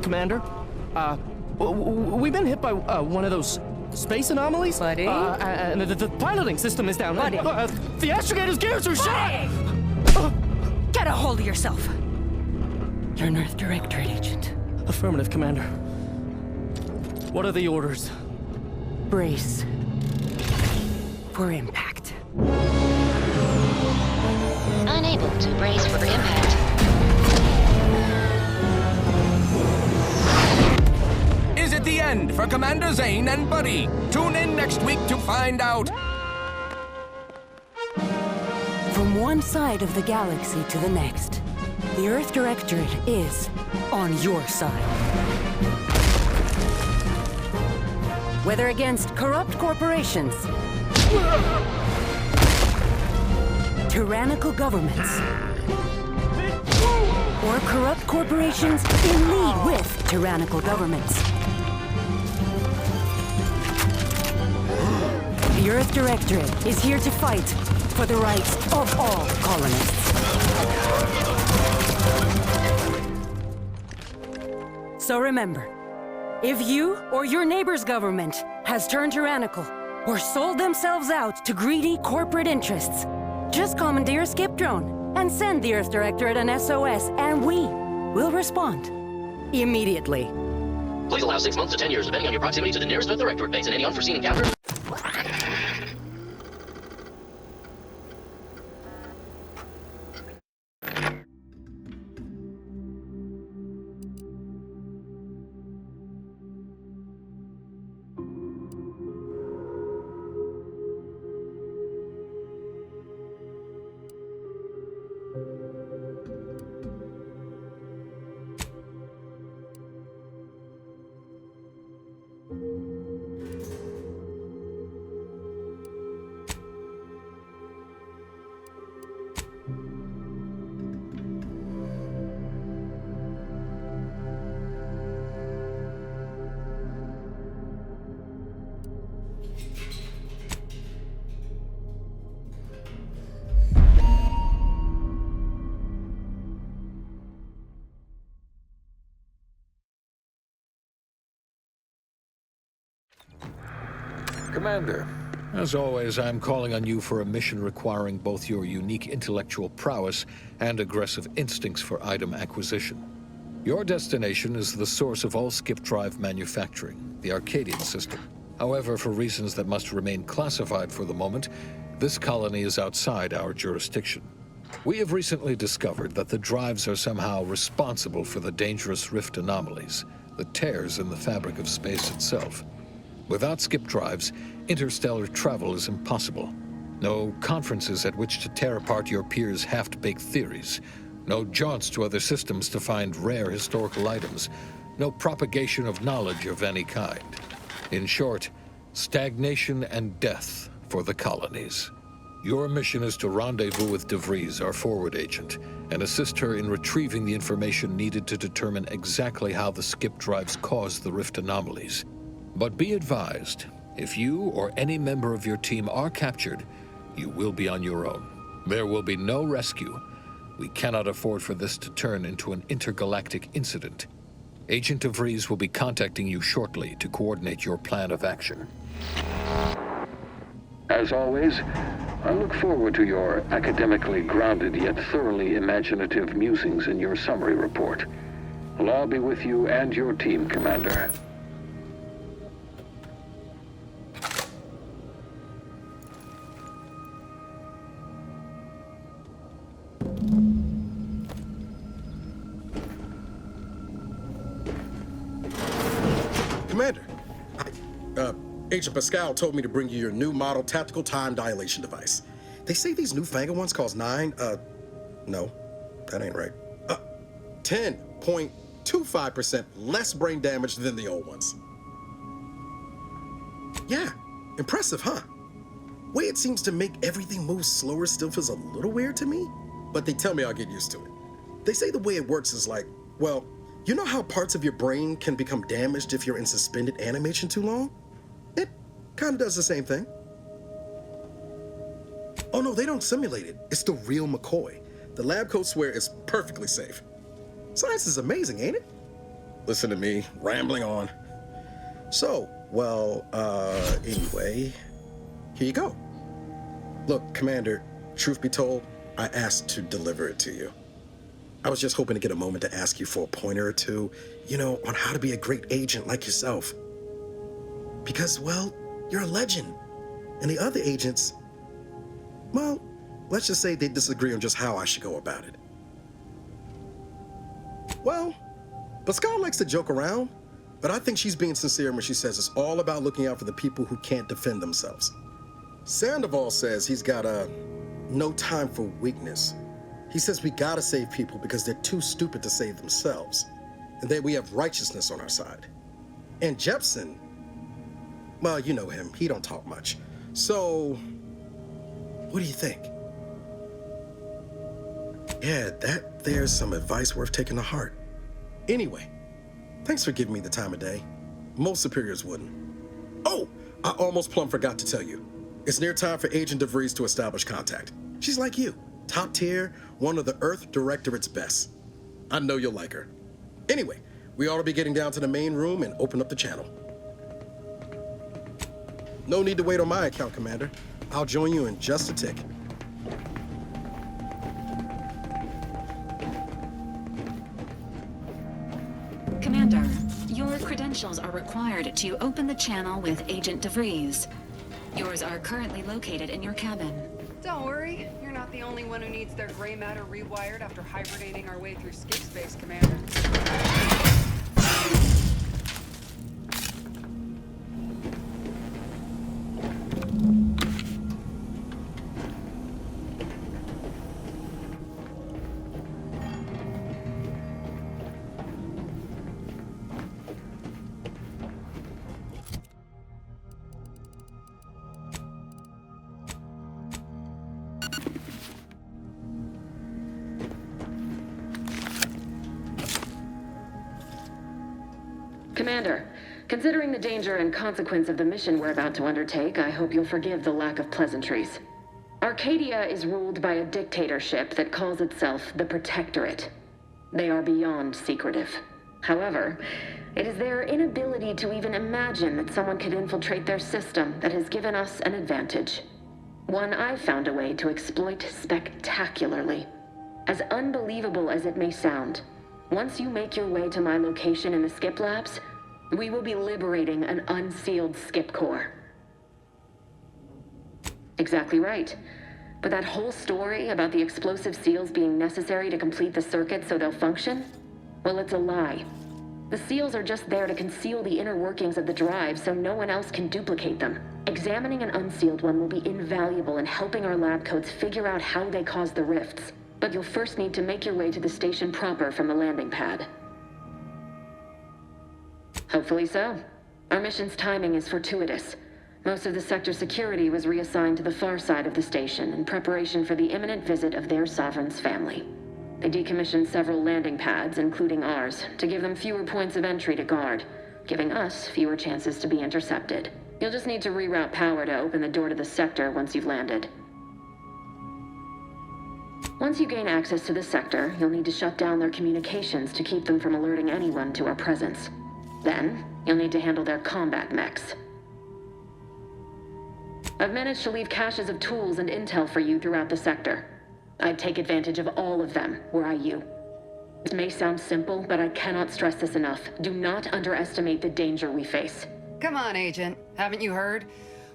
Commander. We've been hit by one of those space anomalies. Buddy? And the piloting system is down. Buddy? The astrogator's gears are shot! Get a hold of yourself. You're an Earth Directorate agent. Affirmative, Commander. What are the orders? Brace for impact. Unable to brace for impact. Is it the end for Commander Zane and Buddy? Tune in next week to find out. From one side of the galaxy to the next, the Earth Directorate is on your side. Whether against corrupt corporations, tyrannical governments, or corrupt corporations in league with tyrannical governments. The Earth Directorate is here to fight for the rights of all colonists. So remember, if you or your neighbor's government has turned tyrannical or sold themselves out to greedy corporate interests, just commandeer a skip drone and send the Earth Directorate an SOS, and we will respond immediately. Please allow 6 months to 10 years, depending on your proximity to the nearest Earth Directorate base and any unforeseen encounters. Commander, as always, I'm calling on you for a mission requiring both your unique intellectual prowess and aggressive instincts for item acquisition. Your destination is the source of all skip drive manufacturing, the Arcadian system. However, for reasons that must remain classified for the moment, this colony is outside our jurisdiction. We have recently discovered that the drives are somehow responsible for the dangerous rift anomalies, the tears in the fabric of space itself. Without skip drives, interstellar travel is impossible. No conferences at which to tear apart your peers' half-baked theories. No jaunts to other systems to find rare historical items. No propagation of knowledge of any kind. In short, stagnation and death for the colonies. Your mission is to rendezvous with DeVries, our forward agent, and assist her in retrieving the information needed to determine exactly how the skip drives caused the rift anomalies. But be advised, if you or any member of your team are captured, you will be on your own. There will be no rescue. We cannot afford for this to turn into an intergalactic incident. Agent DeVries will be contacting you shortly to coordinate your plan of action. As always, I look forward to your academically grounded yet thoroughly imaginative musings in your summary report. I'll all be with you and your team, Commander. Commander, Agent Pascal told me to bring you your new model tactical time dilation device. They say these newfangled ones cost no, that ain't right. 10.25% less brain damage than the old ones. Yeah, impressive, huh? Way it seems to make everything move slower still feels a little weird to me, but they tell me I'll get used to it. They say the way it works is like, well, you know how parts of your brain can become damaged if you're in suspended animation too long? It kind of does the same thing. Oh no, they don't simulate it. It's the real McCoy. The lab coats swear it's perfectly safe. Science is amazing, ain't it? listen to me, rambling on. So, well, anyway, here you go. Look, Commander, truth be told, I asked to deliver it to you. I was just hoping to get a moment to ask you for a pointer or two, on how to be a great agent like yourself. Because, well, you're a legend. And the other agents, well, let's just say they disagree on just how I should go about it. Well, Pascal likes to joke around, but I think she's being sincere when she says it's all about looking out for the people who can't defend themselves. Sandoval says he's got no time for weakness. He says we gotta save people because they're too stupid to save themselves, and that we have righteousness on our side. And Jepson, well, you know him, he don't talk much. So, what do you think? Yeah, there's some advice worth taking to heart. Anyway, thanks for giving me the time of day. Most superiors wouldn't. Oh, I almost plumb forgot to tell you. It's near time for Agent DeVries to establish contact. She's like you, top tier, one of the Earth Directorate's best. I know you'll like her. Anyway, we ought to be getting down to the main room and open up the channel. No need to wait on my account, Commander. I'll join you in just a tick. Commander, your credentials are required to open the channel with Agent DeVries. Yours are currently located in your cabin. Don't worry, you're not the only one who needs their gray matter rewired after hibernating our way through skip space, Commander. Commander, considering the danger and consequence of the mission we're about to undertake, I hope you'll forgive the lack of pleasantries. Arcadia is ruled by a dictatorship that calls itself the Protectorate. They are beyond secretive. However, it is their inability to even imagine that someone could infiltrate their system that has given us an advantage. One I've found a way to exploit spectacularly. As unbelievable as it may sound, once you make your way to my location in the skip labs, we will be liberating an unsealed skip core. Exactly right. But that whole story about the explosive seals being necessary to complete the circuit so they'll function? Well, it's a lie. The seals are just there to conceal the inner workings of the drive so no one else can duplicate them. Examining an unsealed one will be invaluable in helping our lab coats figure out how they cause the rifts. But you'll first need to make your way to the station proper from the landing pad. Hopefully so. Our mission's timing is fortuitous. Most of the sector security was reassigned to the far side of the station in preparation for the imminent visit of their sovereign's family. They decommissioned several landing pads, including ours, to give them fewer points of entry to guard, giving us fewer chances to be intercepted. You'll just need to reroute power to open the door to the sector once you've landed. Once you gain access to the sector, you'll need to shut down their communications to keep them from alerting anyone to our presence. Then, you'll need to handle their combat mechs. I've managed to leave caches of tools and intel for you throughout the sector. I'd take advantage of all of them, were I you. This may sound simple, but I cannot stress this enough. Do not underestimate the danger we face. Come on, Agent. Haven't you heard?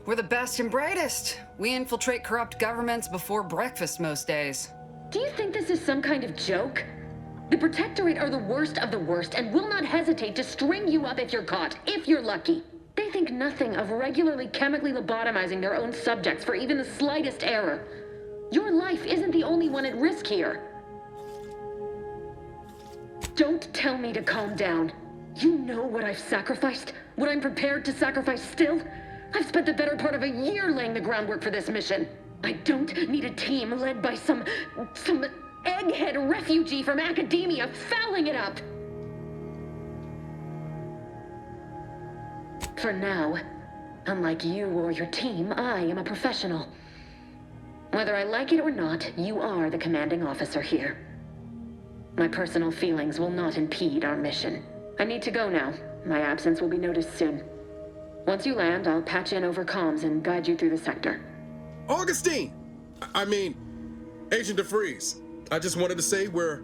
We're the best and brightest. We infiltrate corrupt governments before breakfast most days. Do you think this is some kind of joke? The Protectorate are the worst of the worst and will not hesitate to string you up if you're caught, if you're lucky. They think nothing of regularly chemically lobotomizing their own subjects for even the slightest error. Your life isn't the only one at risk here. Don't tell me to calm down. You know what I've sacrificed, what I'm prepared to sacrifice still. I've spent the better part of a year laying the groundwork for this mission. I don't need a team led by some egghead refugee from academia fouling it up. For now, unlike you or your team, I am a professional. Whether I like it or not, you are the commanding officer here. My personal feelings will not impede our mission. I need to go now. My absence will be noticed soon. Once you land, I'll patch in over comms and guide you through the sector. Augustine! I mean, Agent DeVries. I just wanted to say we're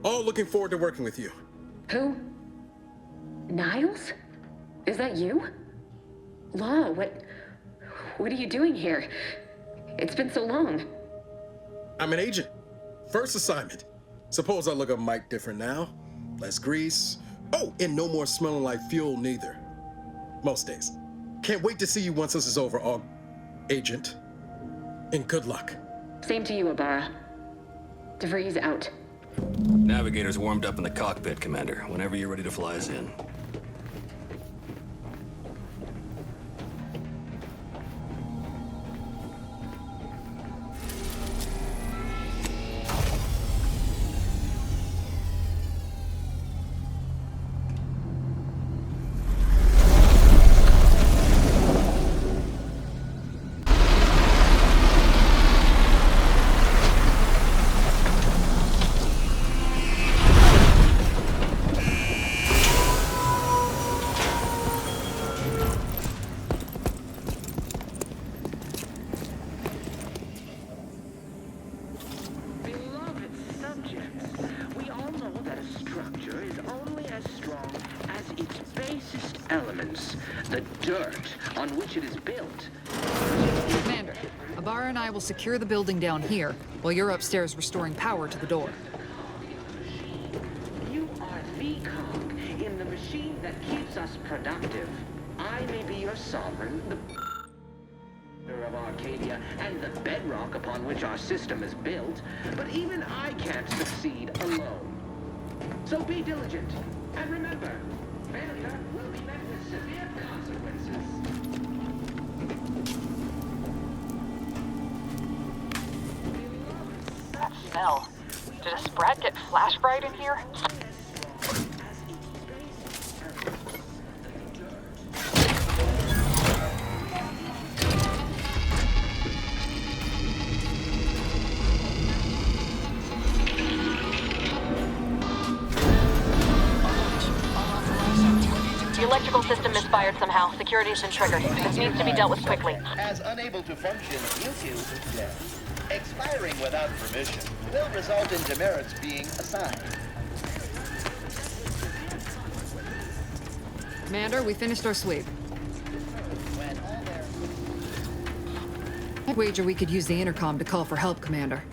all looking forward to working with you. Who? Niles? Is that you? Law, what are you doing here? It's been so long. I'm an agent. First assignment. Suppose I look a mite different now. Less grease. Oh, and no more smelling like fuel neither. Most days. Can't wait to see you once this is over, Agent. And good luck. Same to you, Ibarra. DeVries out. Navigator's warmed up in the cockpit, Commander. Whenever you're ready to fly us in. Secure the building down here, while you're upstairs restoring power to the door. You are the cog in the machine that keeps us productive. I may be your sovereign, the of Arcadia, and the bedrock upon which our system is built, but even I can't succeed alone. So be diligent, and remember, failure will be met with severe consequences. Smell. Did a Sprat get flash fried in here? The electrical system misfired somehow. Security's been triggered. This needs to be dealt with quickly. As unable to function due to death. Expiring without permission will result in demerits being assigned. Commander, we finished our sweep. I'd wager we could use the intercom to call for help, Commander.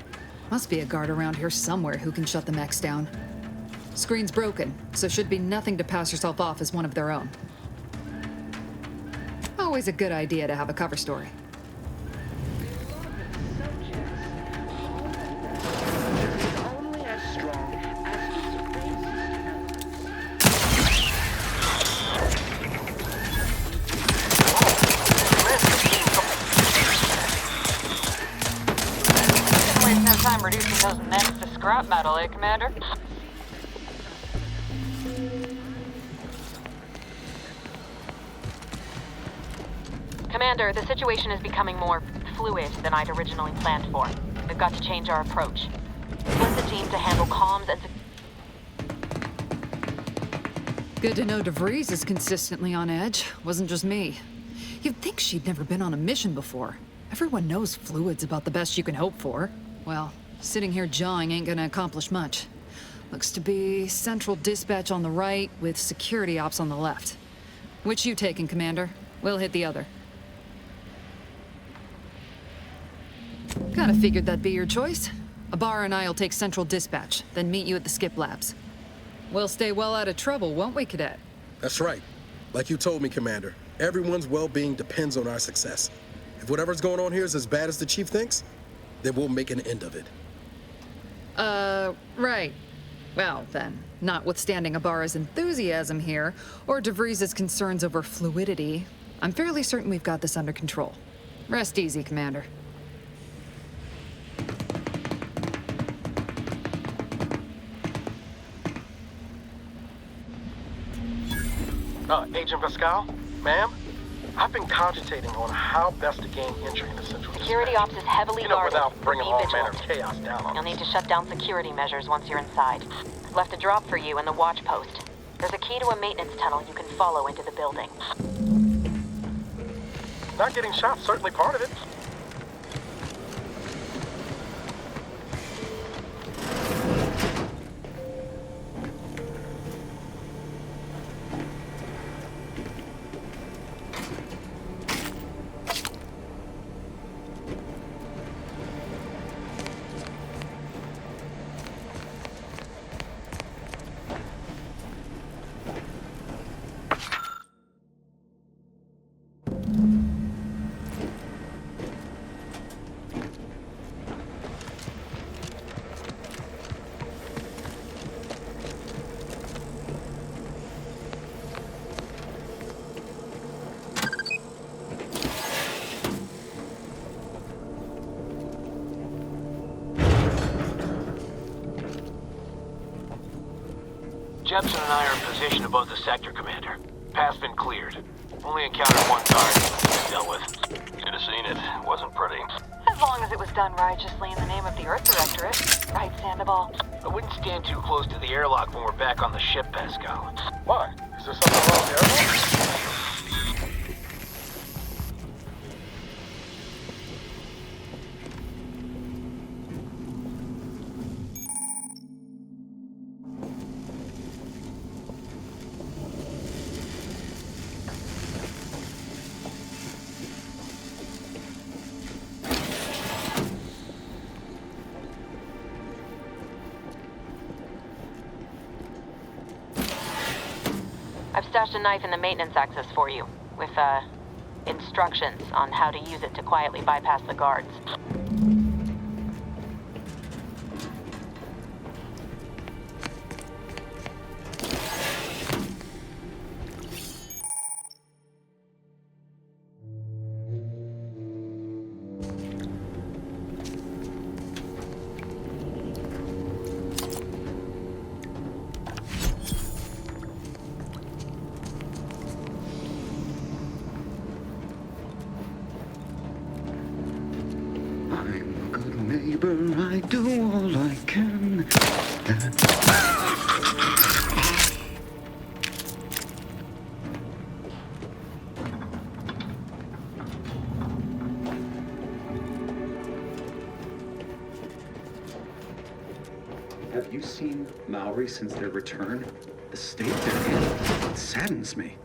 Must be a guard around here somewhere who can shut the mechs down. Screen's broken, so should be nothing to pass yourself off as one of their own. Always a good idea to have a cover story. Time reducing those mechs to scrap metal, eh, Commander? Commander, the situation is becoming more fluid than I'd originally planned for. We've got to change our approach. Split the team to handle comms and... Good to know DeVries is consistently on edge. Wasn't just me. You'd think she'd never been on a mission before. Everyone knows fluid's about the best you can hope for. Well, sitting here jawing ain't gonna accomplish much. Looks to be central dispatch on the right with security ops on the left. Which you taking, Commander? We'll hit the other. Kinda figured that'd be your choice. Ibarra and I'll take central dispatch, then meet you at the skip labs. We'll stay well out of trouble, won't we, Cadet? That's right. Like you told me, Commander, everyone's well-being depends on our success. If whatever's going on here is as bad as the Chief thinks, then we'll make an end of it. Right. Well, then, notwithstanding Ibarra's enthusiasm here, or DeVries' concerns over fluidity, I'm fairly certain we've got this under control. Rest easy, Commander. Agent Pascal? Ma'am? I've been cogitating on how best to gain entry into Central Security Dispatch. ops is heavily guarded. Without bringing Be all vigilant. manner of chaos down on You'll us. need to shut down security measures once you're inside. Left a drop for you in the watch post. There's a key to a maintenance tunnel you can follow into the building. Not getting shot's certainly part of it. Jepson and I are in position above the sector, Commander. Path's been cleared. Only encountered one target to dealt with. Should have seen it. Wasn't pretty. As long as it was done righteously in the name of the Earth Directorate. Right, Sandoval? I wouldn't stand too close to the airlock when we're back on the ship, Pascal. Why? Is there something wrong with the airlock? I've stashed a knife in the maintenance access for you, with, instructions on how to use it to quietly bypass the guards. I do all I can. Have you seen Maori since their return? The state they're in, it saddens me.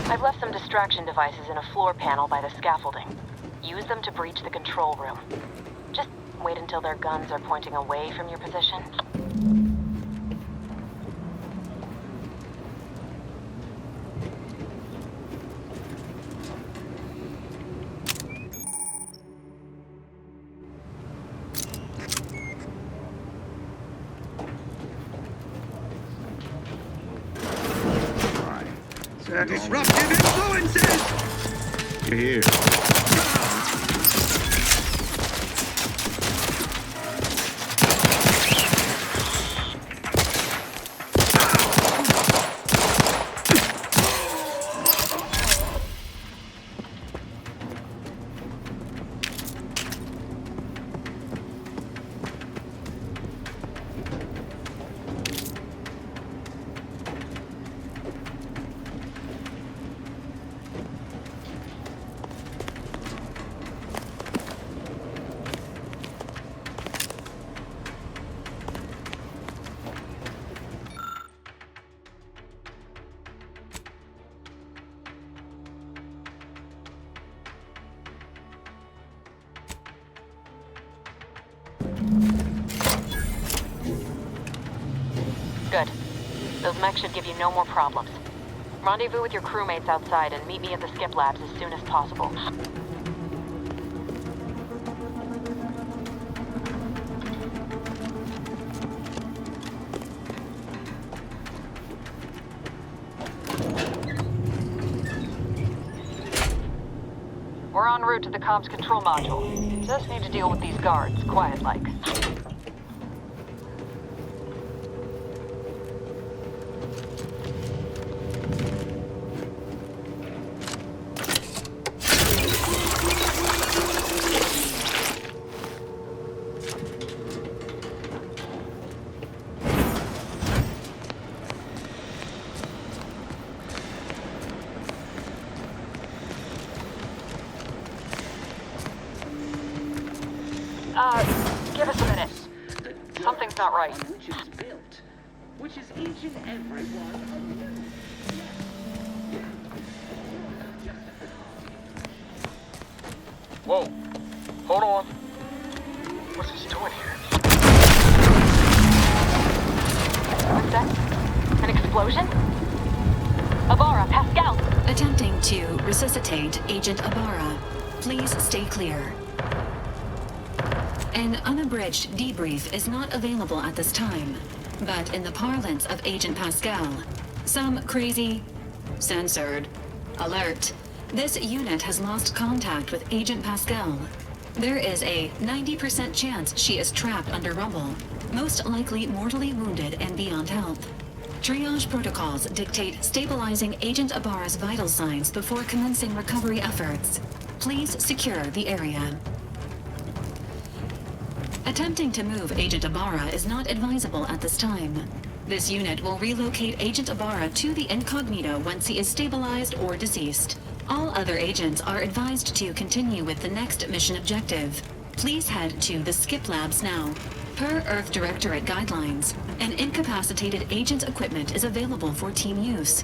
I've left some distraction devices in a floor panel by the scaffolding. Use them to breach the control room. Just wait until their guns are pointing away from your position. Disruptive influences! Here. Good. Those mechs should give you no more problems. Rendezvous with your crewmates outside and meet me at the skip labs as soon as possible. We're en route to the comms control module. Just need to deal with these guards, quiet-like. Give us a minute. Something's not right. Which is built, which is each and every one of you. Whoa. Hold on. What's this doing here? What's that? An explosion? Abara, Pascal! Attempting to resuscitate Agent Abara. Please stay clear. An unabridged debrief is not available at this time, but in the parlance of Agent Pascal, some crazy, censored, alert, this unit has lost contact with Agent Pascal. There is a 90% chance she is trapped under rubble, most likely mortally wounded and beyond help. Triage protocols dictate stabilizing Agent Abara's vital signs before commencing recovery efforts. Please secure the area. Attempting to move Agent Abara is not advisable at this time. This unit will relocate Agent Abara to the incognito once he is stabilized or deceased. All other agents are advised to continue with the next mission objective. Please head to the skip labs now. Per Earth Directorate guidelines, an incapacitated agent's equipment is available for team use.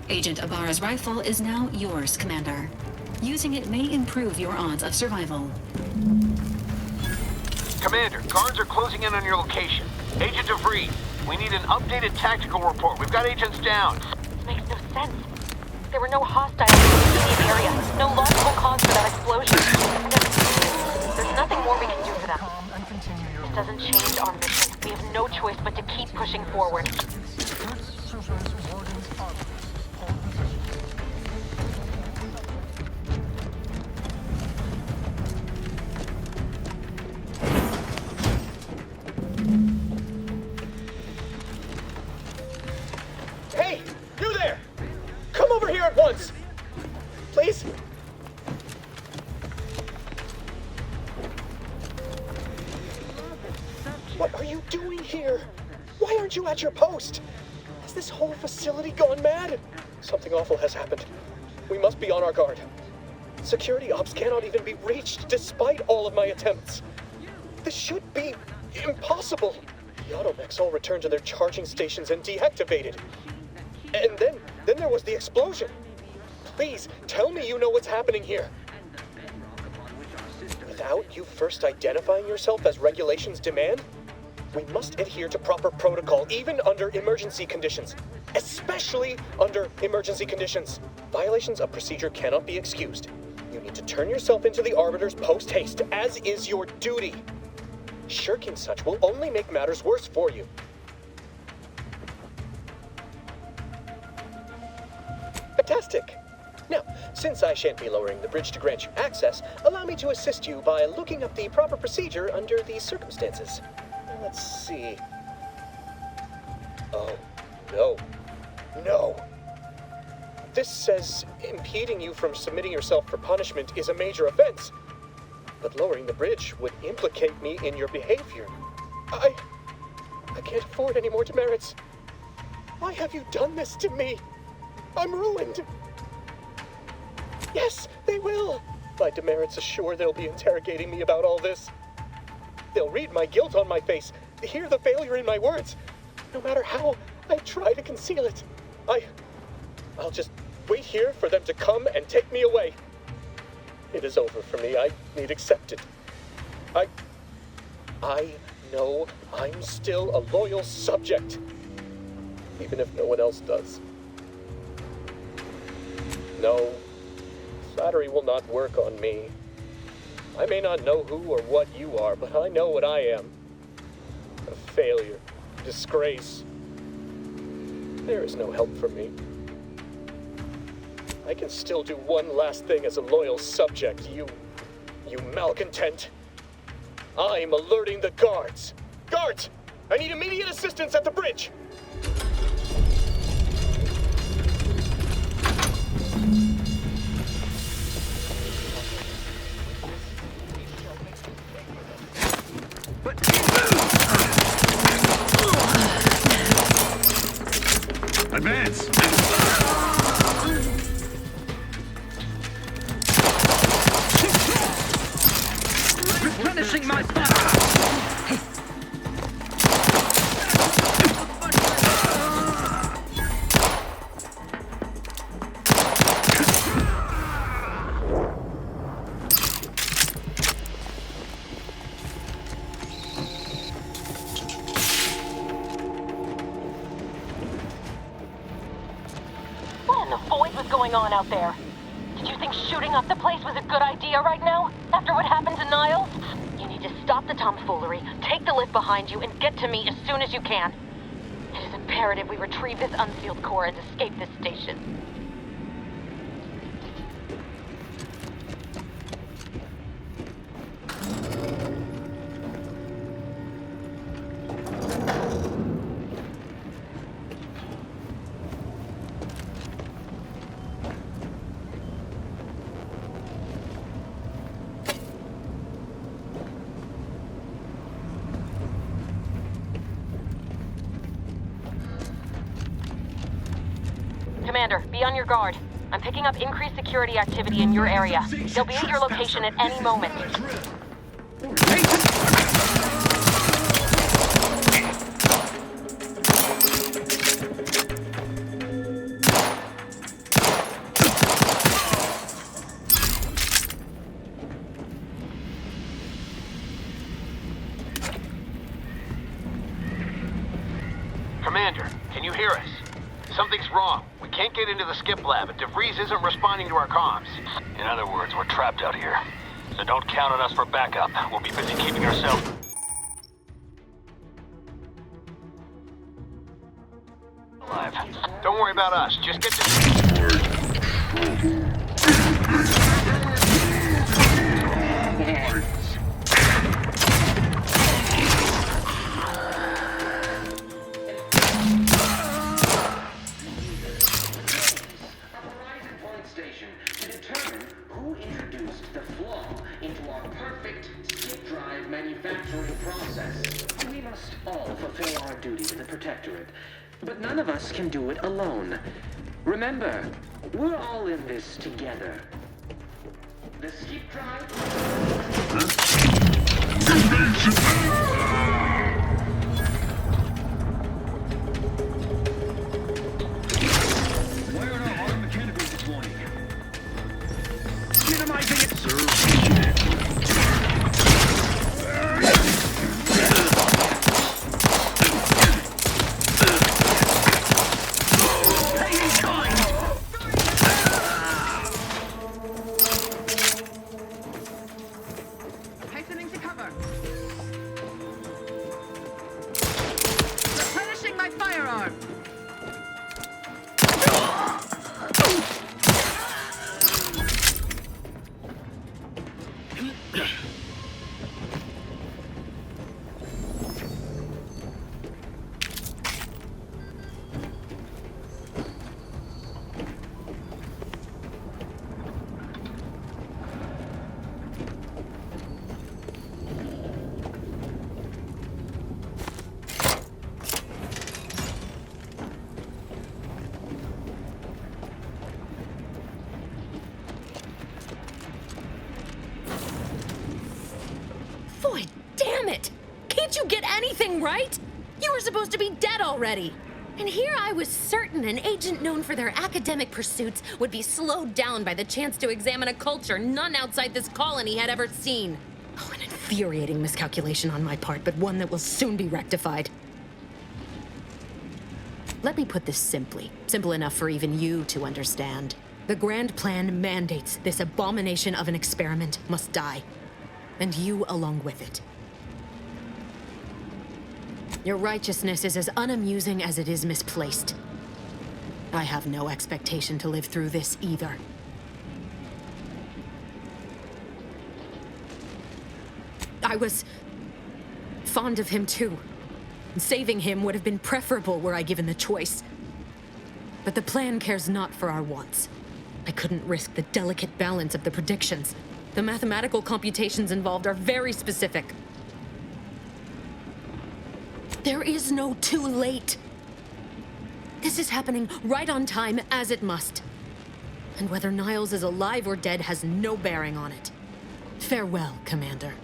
Agent Abara's rifle is now yours, Commander. Using it may improve your odds of survival. Commander, guards are closing in on your location. Agent DeVries, we need an updated tactical report. We've got agents down. This makes no sense. There were no hostiles in the immediate area. No logical cause for that explosion. There's nothing more we can do for them. This doesn't change our mission. We have no choice but to keep pushing forward. Hey, you there! Come over here at once! Please? What are you doing here? Why aren't you at your post? Has this whole facility gone mad? Something awful has happened. We must be on our guard. Security ops cannot even be reached despite all of my attempts. This should be impossible. The automechs all returned to their charging stations and deactivated. And then there was the explosion. Please, tell me you know what's happening here. Without you first identifying yourself as regulations demand, we must adhere to proper protocol, even under emergency conditions. Especially under emergency conditions. Violations of procedure cannot be excused. You need to turn yourself into the Arbiters post-haste, as is your duty. Shirking such will only make matters worse for you. Fantastic. Now, since I shan't be lowering the bridge to grant you access, allow me to assist you by looking up the proper procedure under these circumstances. Let's see. Oh, no. No. This says impeding you from submitting yourself for punishment is a major offense. But lowering the bridge would implicate me in your behavior. I can't afford any more demerits. Why have you done this to me? I'm ruined. Yes, they will. My demerits assure they'll be interrogating me about all this. They'll read my guilt on my face, hear the failure in my words. No matter how I try to conceal it, I'll just wait here for them to come and take me away. It is over for me. I need accepted. I know I'm still a loyal subject. even if no one else does. No, flattery will not work on me. I may not know who or what you are, but I know what I am. A failure, disgrace. There is no help for me. I can still do one last thing as a loyal subject, you malcontent. I'm alerting the guards. Guards! I need immediate assistance at the bridge! Advance! Replenishing my fire! What in the void was going on out there? Did you think shooting up the place was a good idea right now? After what happened to Niles? You need to stop the tomfoolery, take the lift behind you, and get to me as soon as you can. It is imperative we retrieve this unsealed core and escape this station. Commander, be on your guard. I'm picking up increased security activity in your area. They'll be at your location at any moment. Commander, can you hear us? Something's wrong. We can't get into the skip lab, and DeVries isn't responding to our comms. In other words, we're trapped out here. So don't count on us for backup. We'll be busy keeping ourselves alive. Don't worry about us. Just get Station to determine who introduced the flaw into our perfect skip drive manufacturing process. We must all fulfill our duty to the Protectorate, but none of us can do it alone. Remember, we're all in this together. The skip drive... Minimizing it, sir. Hastening to cover. Replenishing my firearm. Boy, damn it! Can't you get anything right? You were supposed to be dead already. And here I was certain an agent known for their academic pursuits would be slowed down by the chance to examine a culture none outside this colony had ever seen. Oh, an infuriating miscalculation on my part, but one that will soon be rectified. Let me put this simply. Simple enough for even you to understand. The grand plan mandates this abomination of an experiment must die. And you along with it. Your righteousness is as unamusing as it is misplaced. I have no expectation to live through this either. I was fond of him too. Saving him would have been preferable were I given the choice. But the plan cares not for our wants. I couldn't risk the delicate balance of the predictions. The mathematical computations involved are very specific. There is no too late. This is happening right on time, as it must. And whether Niles is alive or dead has no bearing on it. Farewell, Commander.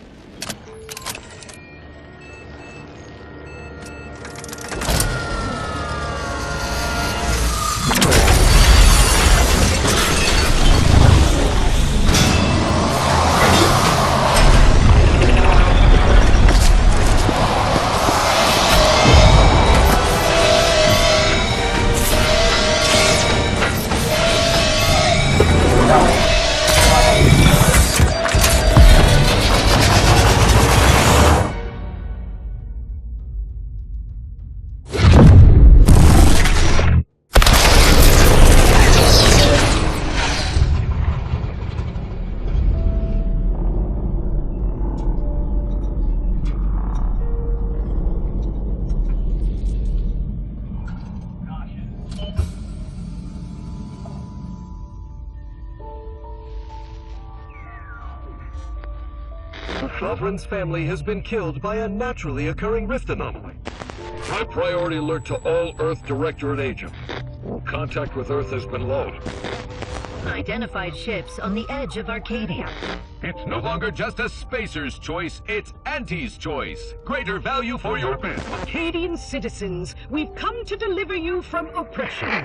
Sovereign's family has been killed by a naturally occurring rift anomaly. High priority alert to all Earth Directorate agents. Contact with Earth has been lost. Identified ships on the edge of Arcadia. It's no longer just a spacer's choice, it's Auntie's choice. Greater value for your bid. Arcadian citizens, we've come to deliver you from oppression.